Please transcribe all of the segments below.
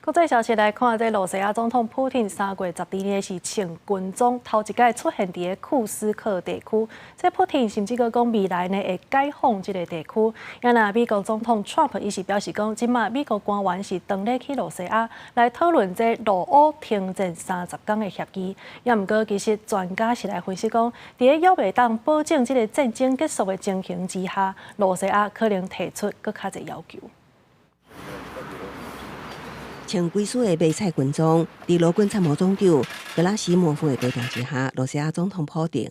国际消息来看，这罗西亚总统普丁3月12日是请军装头一届出现伫个库斯克地区。这普丁甚至讲未来呢会解放这个地区。也那美国总统 Trump 伊是表示讲，即马美国官员是登咧去罗西亚来讨论这陆乌停战30天的协议。也毋过，其实专家是来分析讲，伫个约袂当保证这个战争结束的情形之下，罗西亚可能提出搁较侪要求。穿几束的迷彩军装，伫罗军参谋总长格拉西莫夫的陪同之下，罗西亚总统普丁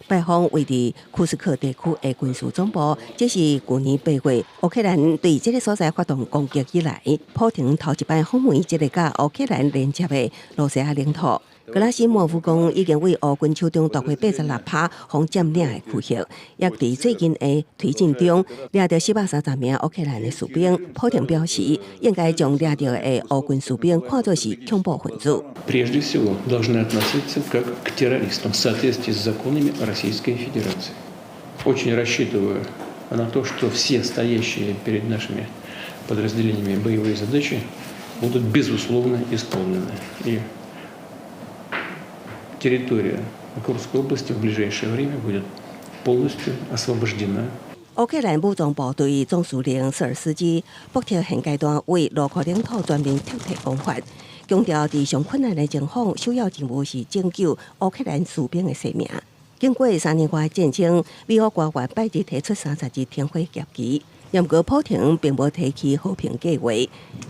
拜访位于库斯克地区的军事总部。这是去年8月乌克兰对这个所在发动攻击以来，普丁头一摆访问这个甲乌克兰连接的罗西亚领土。格拉西莫夫讲，已经为乌军手中夺回86趴方占领的区域，也伫最近的推进中掠到430名乌克兰的士兵。普丁表示，应该将掠到的乌军士兵看作是恐怖分子。Прежде всего, должны относиться как к террористам в соответствии с законами Российской Федерации. Очень рассчитываю на то, что все стоящие перед нашими подразделениями боевые задачи будут безусловно исполнены. И территория Курской области в ближайшее время будет полностью освобождена. 乌克兰武装部队总司令瑟尔斯基目前现阶段为陆克领土全面撤退讲法，强调伫上困难的情况，首要任务是拯救乌克兰士兵的性命。经过3年外的战争，美国官员拜日提出30日停火协议。不过，普丁并无提起和平计划。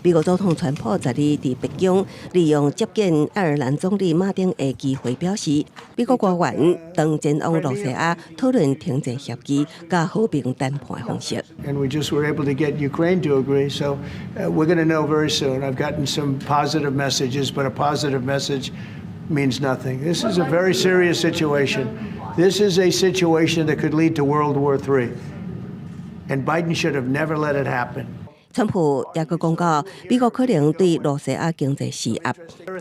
美国总统川普10日伫北京利用接见爱尔兰总理马丁的机会表示，美国官员当前往罗西亚讨论停战协议甲和平谈判方式。And we just were able to get Ukraine to agree, so we're going to know very soon. I've gotten some positive messages, but a positive message means nothing. This is a very serious situation. This is a situation that could lead to World War III. And Biden should have never let it happen. 川普也佮讲到，美国可能对罗西亚经济施压，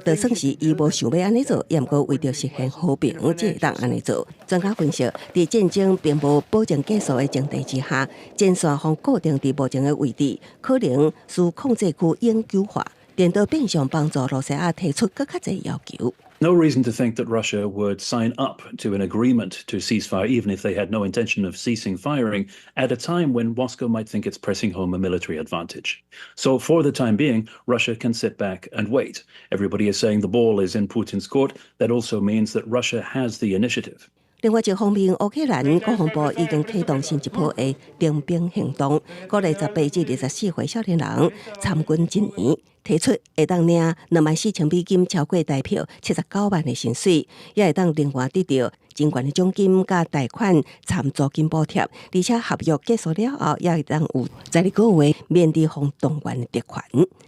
就算是伊无想要安尼做，也毋过为着实现和平，才会当安尼做。专家分析，伫战争并无保证结束的前提之下，战线方固定伫目前的位置，可能使控制区永久化，颠倒变相帮助罗西亚提出更较侪要求。No reason to think that Russia would sign up to an agreement to ceasefire, even if they had no intention of ceasing firing, at a time when Moscow might think it's pressing home a military advantage. So for the time being, Russia can sit back and wait. Everybody is saying the ball is in Putin's court. That also means that Russia has the initiative. 另外一方面，乌克兰国防部已经启动新一波的征兵行动，鼓励18至24岁少年人参军1年，提出会当领24000美金超过代表79万的薪水，也会当另外得到真悬的奖金加贷款参租金补贴，而且合约结束了后，也会当有12个月免抵方动员的贷款。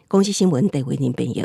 公司新闻，戴维宁编译。